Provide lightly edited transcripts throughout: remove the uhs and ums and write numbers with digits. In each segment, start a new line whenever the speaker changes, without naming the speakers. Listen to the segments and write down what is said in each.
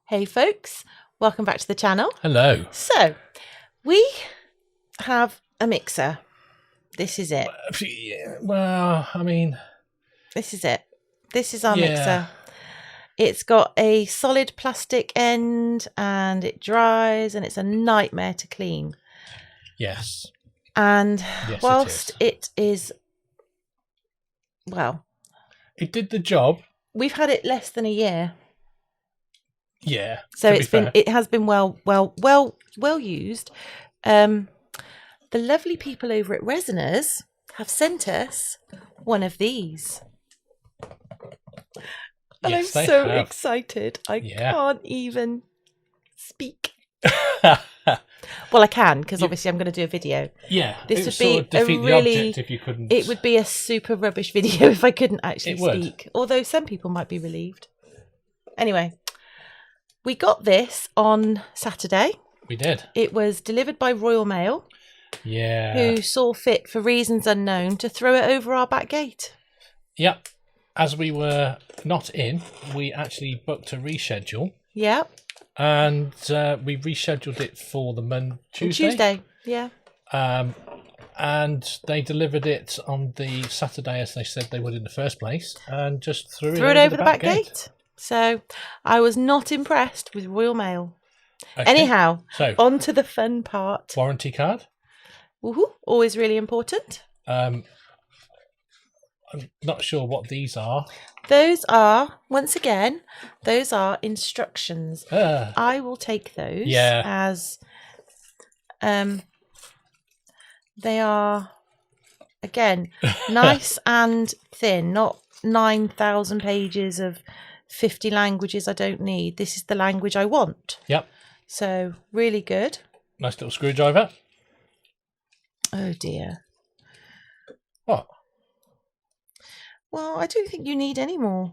Hey folks, welcome back to the channel.
Hello.
So, we have a mixer. This is it.
Well, I mean...
This is it. This is our
yeah.
mixer. It's got a solid plastic end and it dries and it's a nightmare to clean.
Yes.
And
yes,
whilst it is, well...
It did the job.
We've had it less than a year.
Yeah.
So it has been well used. The lovely people over at Resiners have sent us one of these. And
yes,
I'm so excited. I
yeah.
can't even speak. Well, I can, because obviously I'm going to do a video.
Yeah.
This would be a really...
if you couldn't...
It would be a super rubbish video if I couldn't actually speak.
Would.
Although some people might be relieved. Anyway. We got this on Saturday.
We did.
It was delivered by Royal Mail.
Yeah.
Who saw fit, for reasons unknown, to throw it over our back gate.
Yep. As we were not in, we actually booked a reschedule.
Yep.
And we rescheduled it for the Tuesday.
Tuesday, yeah.
And they delivered it on the Saturday, as they said they would in the first place, and just threw it over the back gate.
So I was not impressed with Royal Mail. Okay. Anyhow, so on to the fun part.
Warranty card.
Woohoo! Always really important.
I'm not sure what these are.
Those are, once again, those are instructions. I will take those as they are, again, nice and thin, not 9,000 pages of 50 languages I don't need. This is the language I want.
Yep.
So, really good.
Nice little screwdriver.
Oh, dear.
What?
Well, I don't think you need any more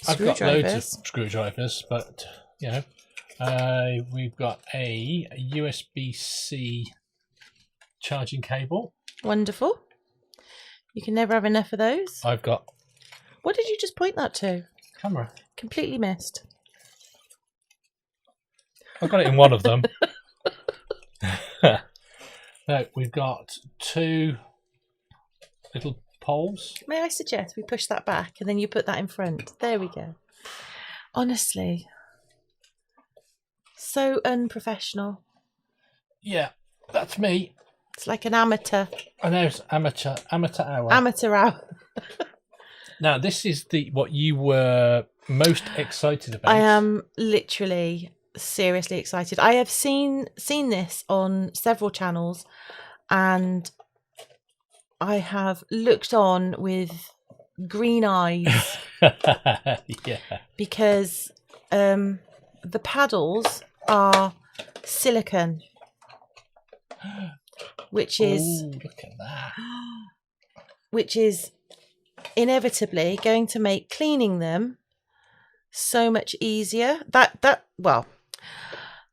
I've got loads of screwdrivers, but, you know, we've got a USB-C charging cable.
Wonderful. You can never have enough of those.
I've got...
What did you just point that to?
Camera.
Completely missed.
I've got it in one of them. No, we've got two little poles.
May I suggest we push that back and then you put that in front? There we go. Honestly. So unprofessional.
Yeah, that's me.
It's like an amateur.
I know, it's amateur hour.
Amateur hour.
Now, this is what you were most excited about.
I am literally seriously excited. I have seen this on several channels and I have looked on with green eyes.
Yeah.
Because the paddles are silicone. Which is...
Ooh, look at that.
Which is... inevitably going to make cleaning them so much easier. Well,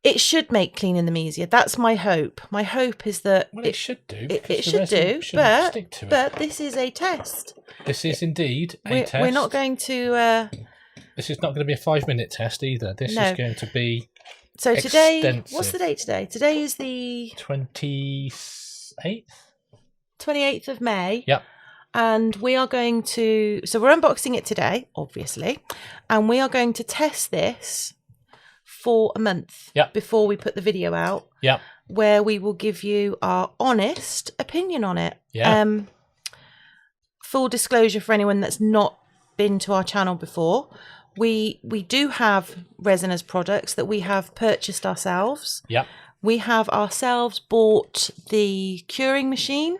it should make cleaning them easier. That's my hope. My hope is that
it should do.
It should do, but this is a test.
This is indeed a test.
We're not going to.
This is not going to be a 5-minute test either. This is going to be.
So today,
extensive.
What's the date today? Today is the
28th.
28th of May.
Yep.
And we are going to, so we're unboxing it today, obviously, and we are going to test this for a month before we put the video out, where we will give you our honest opinion on it.
Yeah.
Full disclosure for anyone that's not been to our channel before, we do have Resiners products that we have purchased ourselves.
Yep.
We have ourselves bought the curing machine.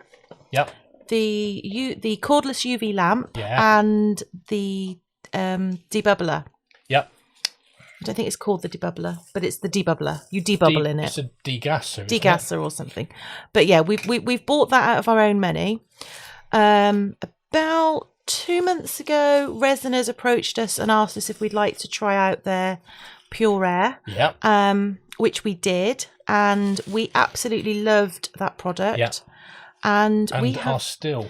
Yep.
The cordless UV lamp and the debubbler.
Yep.
I don't think it's called the debubbler, but it's the debubbler. You debubble in it.
It's a degasser.
Degasser or something. But yeah, we've bought that out of our own money. About 2 months ago, Resiners approached us and asked us if we'd like to try out their Pure Air.
Yep.
Which we did, and we absolutely loved that product.
Yep.
And we
are still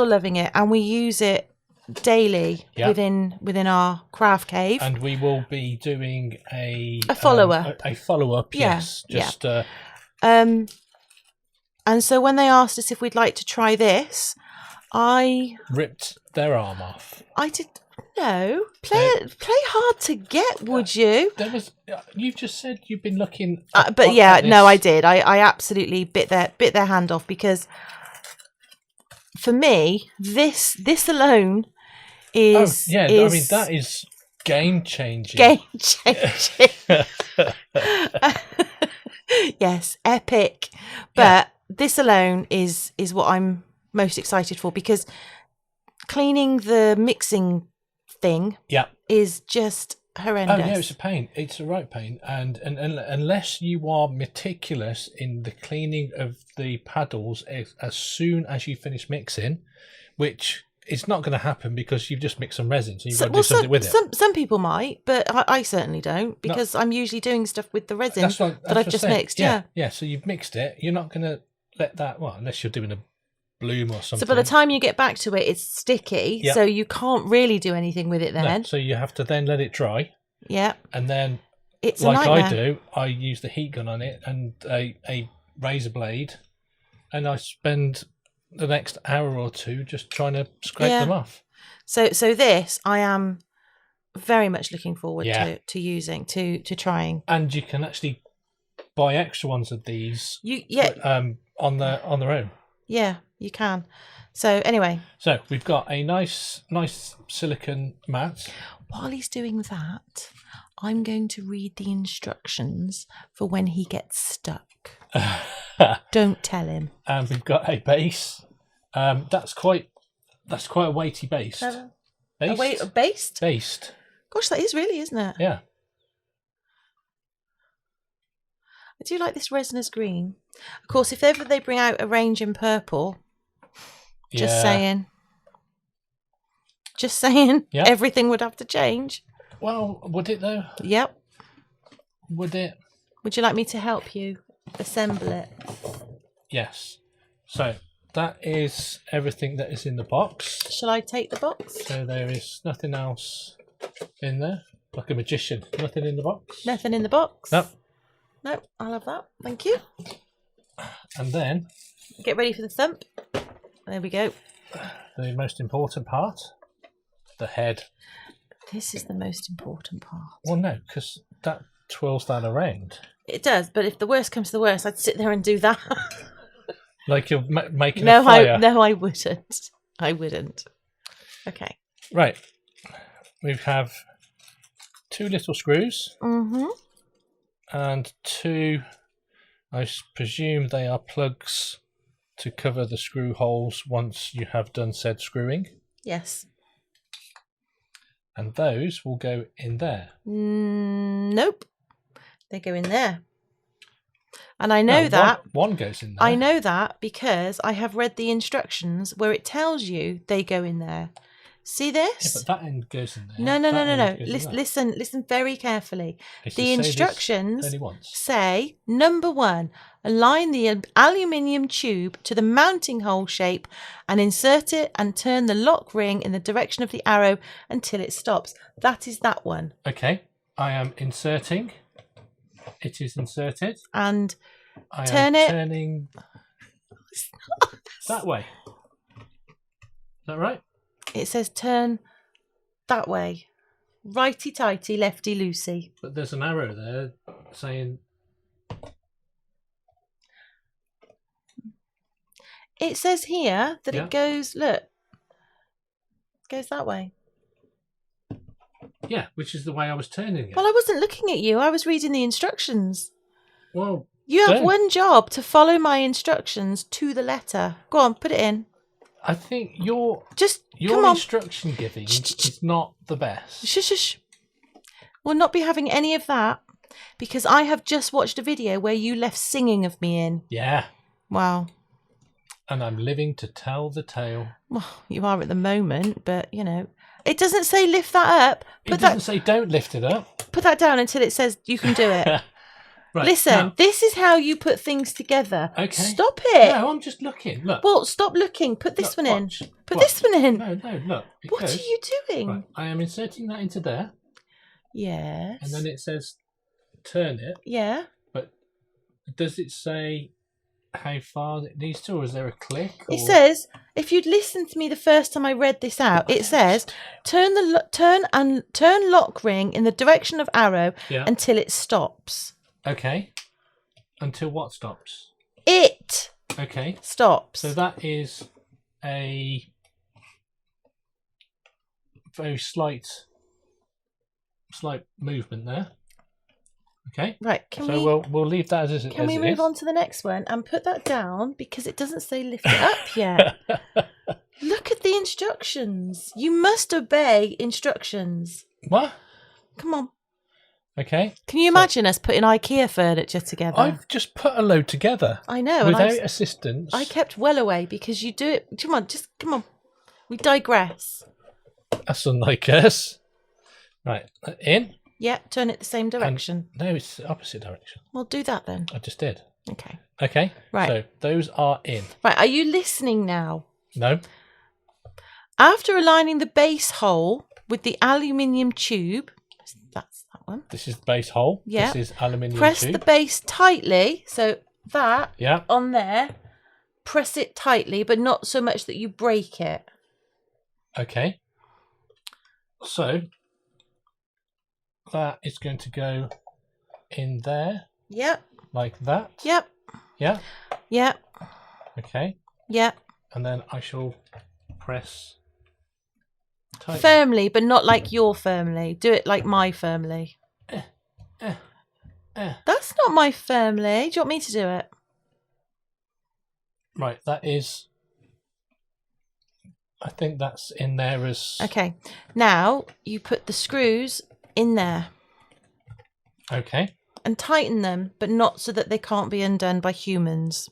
loving it.
And we use it daily within our craft cave.
And we will be doing a
follow-up.
A follow-up, yes. Just
and so when they asked us if we'd like to try this, I
ripped their arm off.
I did. No, play hard to get, would you?
There was. You've just said you've been looking.
But yeah, no, I did. I absolutely bit their hand off, because for me, this alone is.
I mean, that is game changing.
Game changing. Yes, epic. But this alone is what I'm most excited for, because cleaning the mixing thing is just horrendous.
Oh yeah, it's a pain. It's a right pain, and unless you are meticulous in the cleaning of the paddles as soon as you finish mixing, which is not going to happen because you've just mixed some resin, so you've got to do something with it.
Some people might, but I certainly don't, because I'm usually doing stuff with the resin that I've just mixed. Yeah,
so you've mixed it. You're not going to let that, unless you're doing a bloom or something.
So by the time you get back to it, it's sticky, so you can't really do anything with it then.
No, so you have to then let it dry.
Yeah.
And then,
it's
like I do, I use the heat gun on it and a razor blade, and I spend the next hour or two just trying to scrape them off. So
this I am very much looking forward to using, to trying.
And you can actually buy extra ones of these on their own.
Yeah, you can. So anyway.
So we've got a nice silicone mat.
While he's doing that, I'm going to read the instructions for when he gets stuck. Don't tell him.
And we've got a base. That's quite a weighty base.
Based?
Based.
Gosh, that is really, isn't it?
Yeah.
I do like this Resiners green. Of course, if ever they bring out a range in purple, just saying, everything would have to change.
Well, would it though?
Yep.
Would it?
Would you like me to help you assemble it?
Yes. So that is everything that is in the box.
Shall I take the box?
So there is nothing else in there. Like a magician. Nothing in the box.
Nothing in the box?
No.
No, I'll have that. Thank you.
And then...
get ready for the thump. There we go.
The most important part. The head.
This is the most important part.
Well, no, because that twirls that around.
It does, but if the worst comes to the worst, I'd sit there and do that.
Like you're making a fire.
No, I wouldn't. I wouldn't. Okay.
Right. We have 2 little screws.
Mm-hmm.
And 2, I presume they are plugs to cover the screw holes once you have done said screwing.
Yes.
And those will go in there.
Nope. They go in there. And I know that.
One goes in there.
I know that because I have read the instructions where it tells you they go in there. See this?
Yeah, but that end goes in there.
No. Listen very carefully. The instructions say, number 1, align the aluminium tube to the mounting hole shape and insert it and turn the lock ring in the direction of the arrow until it stops. That is that one.
Okay. I am inserting. It is inserted.
And
I am turning that way. Is that right?
It says turn that way. Righty-tighty, lefty-loosey.
But there's an arrow there saying...
It says here that it goes, look, goes that way.
Yeah, which is the way I was turning it.
Well, I wasn't looking at you. I was reading the instructions.
Well,
you have one job, to follow my instructions to the letter. Go on, put it in.
I think your instruction giving is not the best.
Shush. We'll not be having any of that because I have just watched a video where you left singing of me in.
Yeah.
Wow.
And I'm living to tell the tale.
Well, you are at the moment, but you know, it doesn't say lift that up.
It doesn't say don't lift it up.
Put that down until it says you can do it.
Right,
listen,
now,
this is how you put things together.
Okay.
Stop it.
No, I'm just looking. Look.
Well, stop looking. Put this one
watch.
in. Put this one in.
No, look.
What are you doing?
Right, I am inserting that into there.
Yes.
And then it says turn it.
Yeah.
But does it say how far it needs to, or is there a click? Or...
It says, if you'd listened to me the first time I read this out, it says turn lock ring in the direction of arrow until it stops.
Okay. Until what stops?
It.
Okay.
Stops.
So that is a very slight movement there. Okay.
Right.
We'll leave that as it is.
Can we move on to the next one and put that down because it doesn't say lift it up yet. Look at the instructions. You must obey instructions.
What?
Come on.
Okay.
Can you imagine us putting IKEA furniture together?
I've just put a load together.
I know.
Without assistance.
I kept well away because you do it. Come on. We digress.
That's unlike us. Right. In.
Yeah, turn it the same direction.
No, it's the opposite direction.
Well, do that then.
I just did.
Okay.
Okay.
Right.
So those are in.
Right. Are you listening now?
No.
After aligning the base hole with the aluminium tube, that's that one.
This is the base hole.
Yeah.
This is aluminium
Press
tube.
the base tightly. So that on there, press it tightly, but not so much that you break it.
Okay. So that is going to go in there.
Yep.
Like that.
Yep.
Yeah.
Yep.
Okay.
Yep.
And then I shall press tightly.
Firmly, but not like your firmly. Do it like my firmly. That's not my firmly. Do you want me to do it?
Right, that is... I think that's in there as...
Okay. Now, you put the screws in there.
Okay.
And tighten them, but not so that they can't be undone by humans.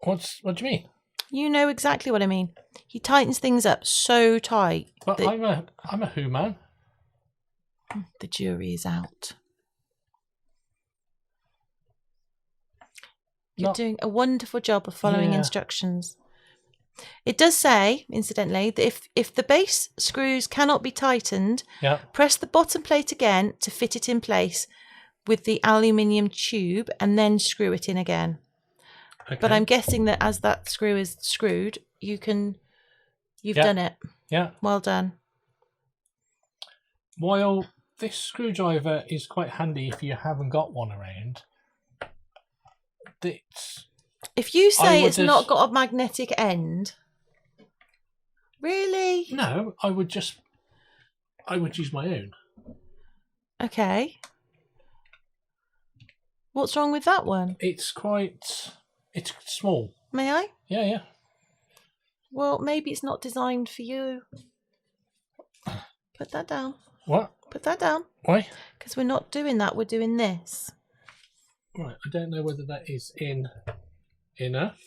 What do you mean?
You know exactly what I mean. He tightens things up so tight.
But I'm a human.
The jury is out. You're doing a wonderful job of following instructions. It does say, incidentally, that if the base screws cannot be tightened, press the bottom plate again to fit it in place with the aluminium tube and then screw it in again. Okay. But I'm guessing that as that screw is screwed, you've done it.
Yeah.
Well done.
While this screwdriver is quite handy if you haven't got one around,
if you say it's not got a magnetic end, really?
No, I would use my own.
Okay. What's wrong with that one?
It's small.
May I?
Yeah.
Well, maybe it's not designed for you. Put that down.
What?
Put that down.
Why?
Because we're not doing that. We're doing this.
Right. I don't know whether that is enough.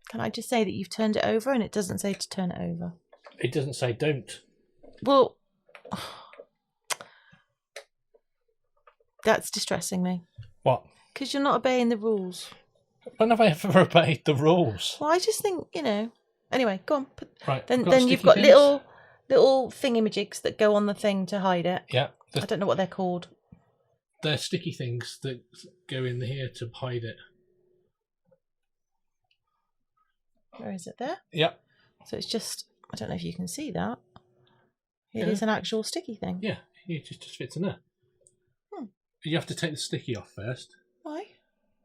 Can I just say that you've turned it over and it doesn't say to turn it over?
It doesn't say don't.
Well, that's distressing me.
What?
Because you're not obeying the rules.
When have I ever obeyed the rules?
Well, I just think, Anyway, go on.
Right.
Then you've got little thingamajigs that go on the thing to hide it.
Yeah.
I don't know what they're called.
They're sticky things that go in here to hide it.
Where is it? There?
Yep.
So it's just, I don't know if you can see that. It is an actual sticky thing.
Yeah, it just fits in there. You have to take the sticky off first.
Why?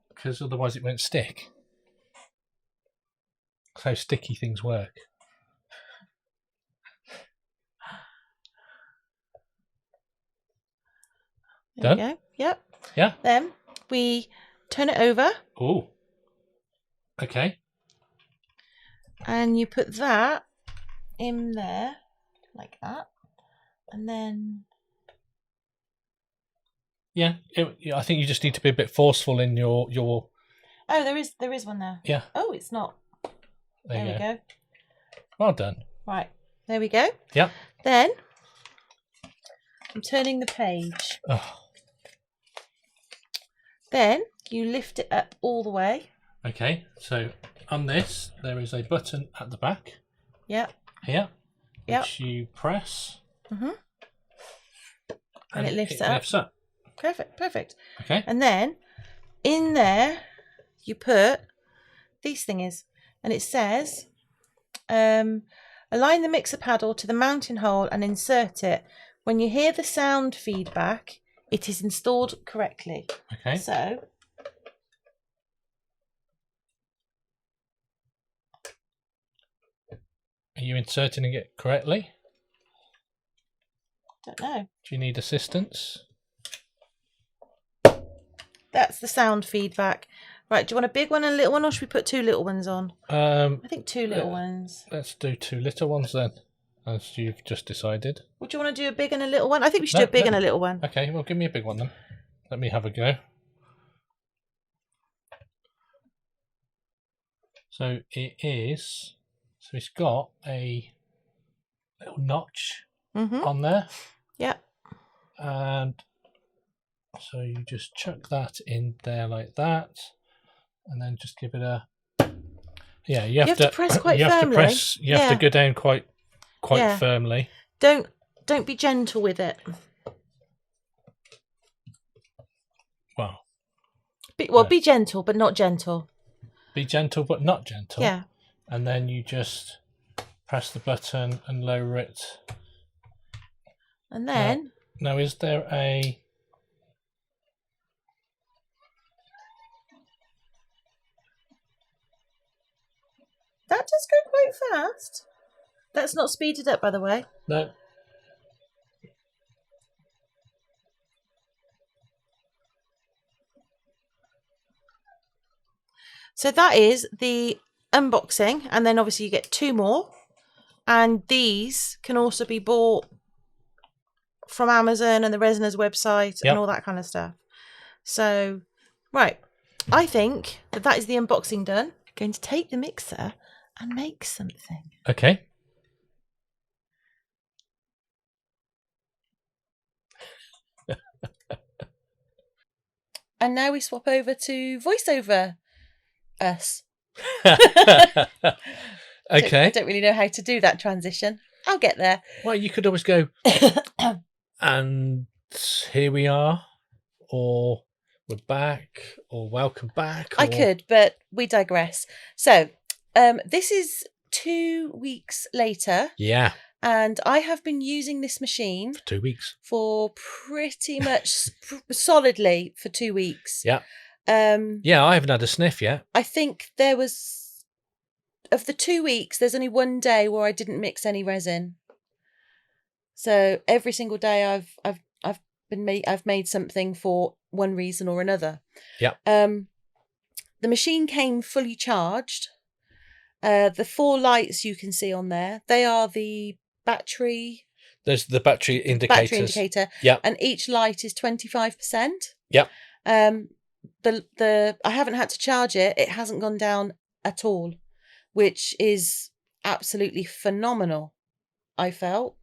Because otherwise it won't stick. That's how sticky things work.
There you go. Yep.
Yeah.
Then we turn it over.
Oh. Okay.
And you put that in there, like that. And then...
Yeah, I think you just need to be a bit forceful in your...
Oh, there is one there.
Yeah.
Oh, it's not. There we go.
Well done.
Right, there we go.
Yeah.
Then I'm turning the page.
Oh.
Then you lift it up all the way.
Okay, so on this there is a button at the back.
Yep.
Here. Which you press.
Mm-hmm. And it lifts up.
Lifts up.
Perfect.
Okay.
And then in there you put these thingies, and it says, align the mixer paddle to the mounting hole and insert it. When you hear the sound feedback, it is installed correctly.
Okay.
So
are you inserting it correctly?
Don't know.
Do you need assistance?
That's the sound feedback. Right, do you want a big one and a little one, or should we put 2 little ones on? I think 2 little ones.
Let's do 2 little ones then, as you've just decided.
Would you want to do a big and a little one? I think we should do a big and a little one.
Okay, well, give me a big one then. Let me have a go. So it is. So it's got a little notch on there.
Yeah.
And so you just chuck that in there like that, and then just give it a. Yeah, you have to
press quite firmly.
You have to go down quite firmly.
Don't be gentle with it.
Well.
Be gentle, but not gentle.
Be gentle, but not gentle.
Yeah.
And then you just press the button and lower it.
And then.
Now is there a?
That does go quite fast. That's not speeded up, by the way.
No.
So that is the unboxing, and then obviously you get 2 more, and these can also be bought from Amazon and the Resiners website and all that kind of stuff. So, right, I think that is the unboxing done. I'm going to take the mixer and make something.
Okay.
And now we swap over to voiceover us.
Okay.
I don't really know how to do that transition. I'll get there.
Well, you could always go, and here we are, or we're back, or welcome back. Or...
I could, but we digress. So, this is 2 weeks later.
Yeah.
And I have been using this machine
for 2 weeks.
For pretty much solidly for 2 weeks.
Yeah. Yeah, I haven't had a sniff yet.
I think there was, of the 2 weeks, there's only 1 day where I didn't mix any resin. So every single day I've made something for one reason or another.
Yeah.
The machine came fully charged. The 4 lights you can see on there, they are the battery.
There's the battery indicators.
Battery indicator.
Yeah.
And each light is 25%.
Yeah.
I haven't had to charge it. It hasn't gone down at all, which is absolutely phenomenal, I felt.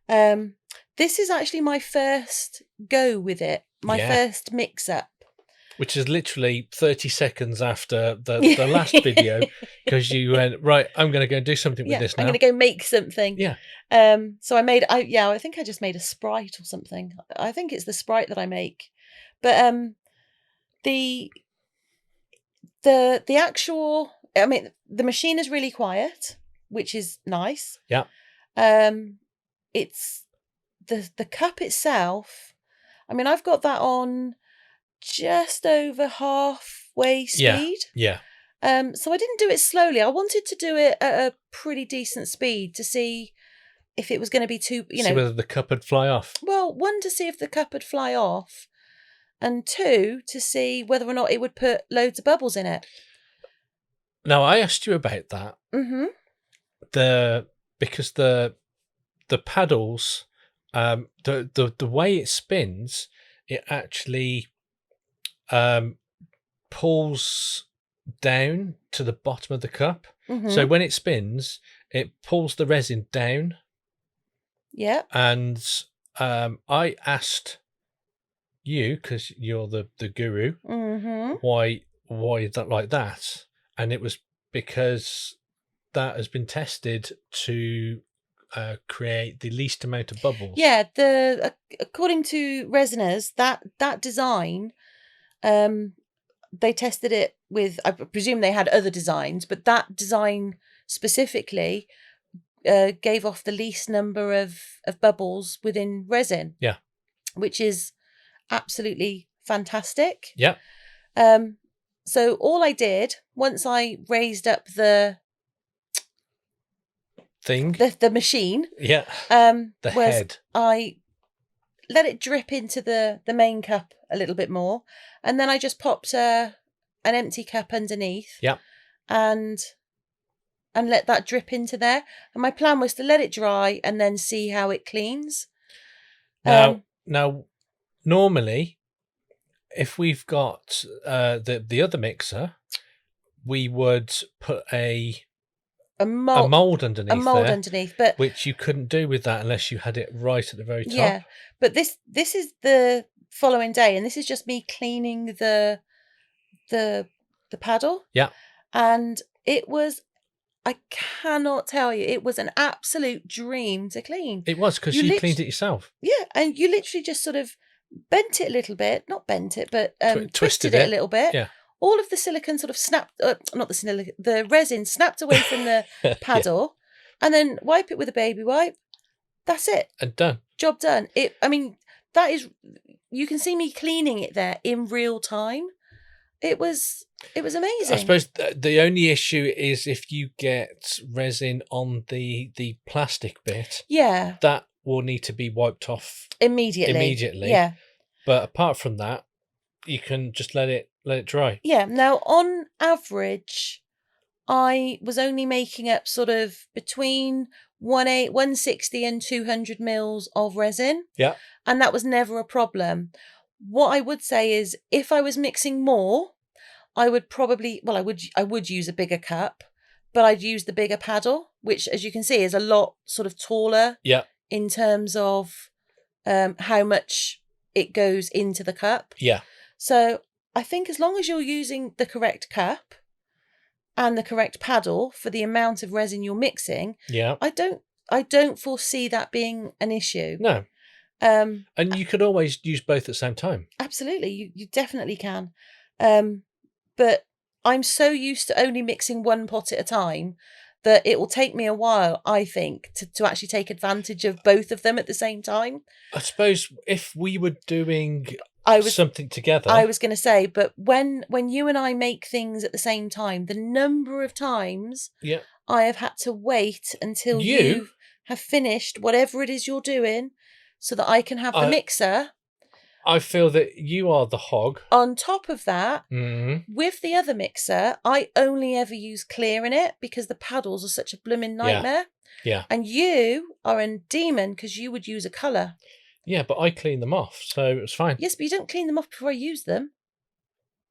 This is actually my first go with it. My first mix up.
Which is literally 30 seconds after the last video, because you went, right, I'm going to go and do something with this now.
I'm going to go make something.
Yeah.
So I think I just made a Sprite or something. I think it's the Sprite that I make. But the actual, I mean, the machine is really quiet, which is nice.
Yeah.
It's the cup itself. I mean, I've got that on just over halfway speed.
Yeah.
So I didn't do it slowly. I wanted to do it at a pretty decent speed to see if it was going to be too,
See whether the cup would fly off.
Well, 1, to see if the cup would fly off, and 2, to see whether or not it would put loads of bubbles in it.
Now, I asked you about that.
Mm-hmm.
Because the paddles, the way it spins, it actually pulls down to the bottom of the cup. Mm-hmm. So when it spins, it pulls the resin down.
Yeah.
And I asked you, because you're the guru, why is that like that? And it was because that has been tested to create the least amount of bubbles.
Yeah, according to Resiners, that design, they tested it with, I presume they had other designs, but that design specifically gave off the least number of bubbles within resin.
Yeah.
Which is absolutely fantastic.
Yeah.
So all I did, once I raised up the machine,
yeah,
the was
head,
I let it drip into the main cup a little bit more, and then I just popped an empty cup underneath.
Yeah.
And let that drip into there. And my plan was to let it dry and then see how it cleans.
Now, normally, if we've got the other mixer, we would put a mold underneath,
but
which you couldn't do with that unless you had it right at the very top.
Yeah, but this is the following day, and this is just me cleaning the paddle.
Yeah,
and it was, I cannot tell you, it was an absolute dream to clean.
It was, because you cleaned it yourself.
Yeah, and you literally just sort of bent it a little bit, not bent it, but twisted it a little bit.
Yeah.
All of the silicone sort of snapped, not the silicone, the resin snapped away from the paddle, and then wipe it with a baby wipe. That's it.
And done.
Job done. I mean, that is, you can see me cleaning it there in real time. It was amazing.
I suppose the only issue is if you get resin on the plastic bit.
Yeah.
That will need to be wiped off
immediately. Yeah.
But apart from that, you can just let it dry.
Yeah. Now, on average, I was only making up sort of between 160 and 200 mils of resin.
Yeah.
And that was never a problem. What I would say is, if I was mixing more, I would probably, I would use a bigger cup, but I'd use the bigger paddle, which, as you can see, is a lot sort of taller.
Yeah.
In terms of how much it goes into the cup.
Yeah. So
I think as long as you're using the correct cup and the correct paddle for the amount of resin you're mixing,
yeah,
I don't foresee that being an issue.
No. And you could always use both at the same time.
Absolutely, you definitely can. But I'm so used to only mixing one pot at a time that it will take me a while, I think, to actually take advantage of both of them at the same time.
I suppose if we were doing something together.
I was going to say, but when you and I make things at the same time, the number of times I have had to wait until you have finished whatever it is you're doing so that I can have the mixer.
I feel that you are the hog.
On top of that, with the other mixer, I only ever use clear in it because the paddles are such a blooming nightmare.
Yeah.
And you are a demon because you would use a colour.
Yeah, but I clean them off, so it's fine.
Yes, but you don't clean them off before I use them.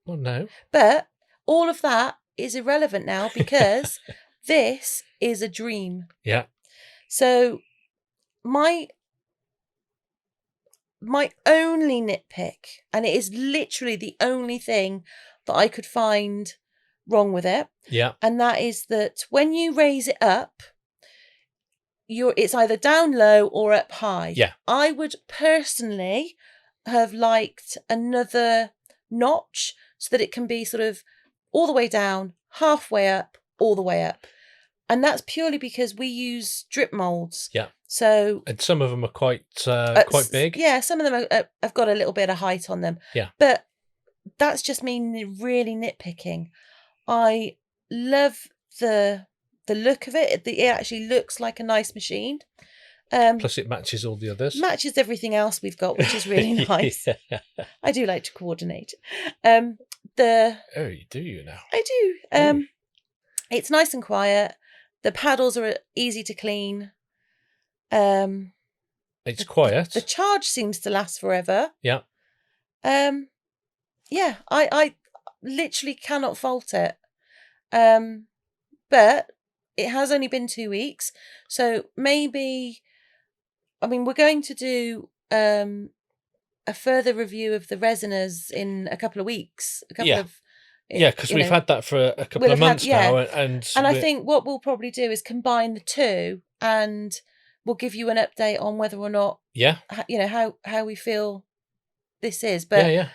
Well, no.
But all of that is irrelevant now because this is a dream.
Yeah.
So my only nitpick, and it is literally the only thing that I could find wrong with it.
Yeah.
And that is that when you raise it up, it's either down low or up high.
Yeah.
I would personally have liked another notch so that it can be sort of all the way down, halfway up, all the way up. And that's purely because we use drip molds.
Yeah.
So,
and some of them are quite big.
Yeah, some of them have got a little bit of height on them.
Yeah.
But that's just me really nitpicking. I love the look of it. It actually looks like a nice machine.
Plus it matches all the others.
Matches everything else we've got, which is really nice.
Yeah.
I do like to coordinate.
Oh, you do, you know.
I do. It's nice and quiet. The paddles are easy to clean.
It's quiet.
The charge seems to last forever.
Yeah.
Yeah, I literally cannot fault it. But it has only been 2 weeks, so maybe I mean, we're going to do a further review of the Resiners in a couple of weeks.
Because we've had that for a couple of months now, and
I think what we'll probably do is combine the two, and we'll give you an update on whether or not, how we feel this is. But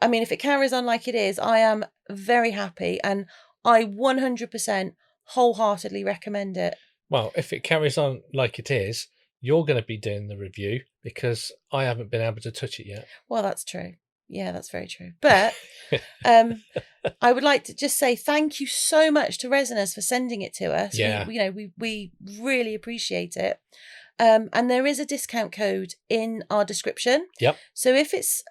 I mean, if it carries on like it is, I am very happy, and I 100% wholeheartedly recommend it.
Well, if it carries on like it is, you're going to be doing the review because I haven't been able to touch it yet.
Well, that's true. Yeah, that's very true. But I would like to just say thank you so much to Resiners for sending it to us.
Yeah.
We really appreciate it. And there is a discount code in our description.
Yep.
So if it's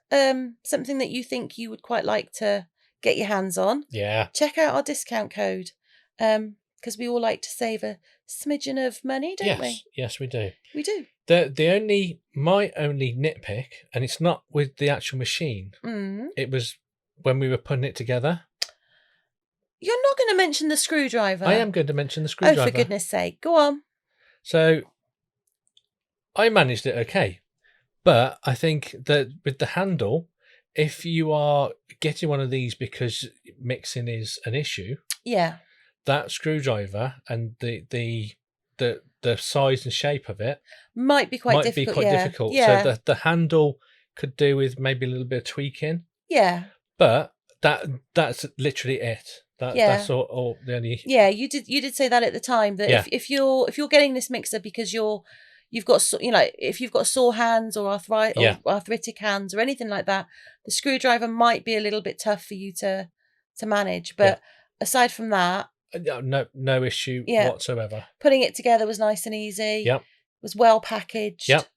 something that you think you would quite like to get your hands on, check out our discount code. Because we all like to save a smidgen of money, don't we?
Yes, we do.
We do.
My only nitpick, and it's not with the actual machine. It was when we were putting it together.
You're not going to mention the screwdriver.
I am going to mention the screwdriver.
Oh, for goodness sake. Go on.
So I managed it okay. But I think that with the handle, if you are getting one of these because mixing is an issue, that screwdriver and the size and shape of it
might be quite difficult.
Yeah. So the handle could do with maybe a little bit of tweaking.
Yeah.
But that's literally it. That's all the only.
Yeah, you did say that at the time that if you're getting this mixer because you've got if you've got sore hands or arthritic hands or anything like that, the screwdriver might be a little bit tough for you to manage. But aside from that,
no issue whatsoever.
Putting it together was nice and easy.
Yep.
It was well packaged.
Yep.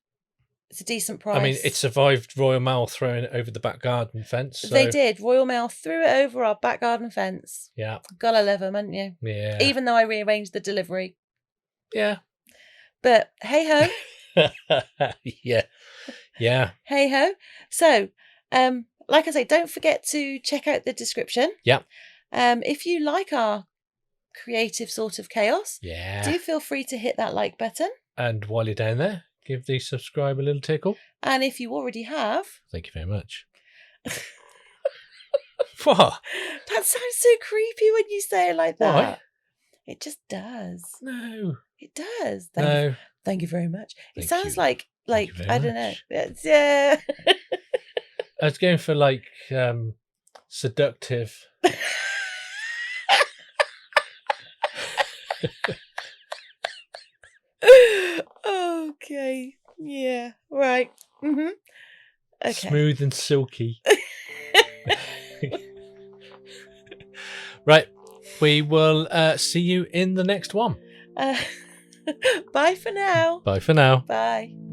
It's a decent price.
I mean, it survived Royal Mail throwing it over the back garden fence. So.
They did. Royal Mail threw it over our back garden fence.
Yeah.
Gotta love them, haven't you?
Yeah.
Even though I rearranged the delivery.
Yeah.
But hey ho.
Yeah.
Hey ho. So, like I say, don't forget to check out the description.
Yeah.
If you like our creative sort of chaos, do feel free to hit that like button.
And while you're down there, give the subscribe a little tickle.
And if you already have,
thank you very much. What?
That sounds so creepy when you say it like that.
Why?
It just does.
No.
It does. Thank you very much. It sounds like I don't know. Yeah.
I was going for seductive.
Okay. Yeah. Right. Mm-hmm. Okay.
Smooth and silky. Right. We will see you in the next one.
Bye for now.
Bye for now.
Bye.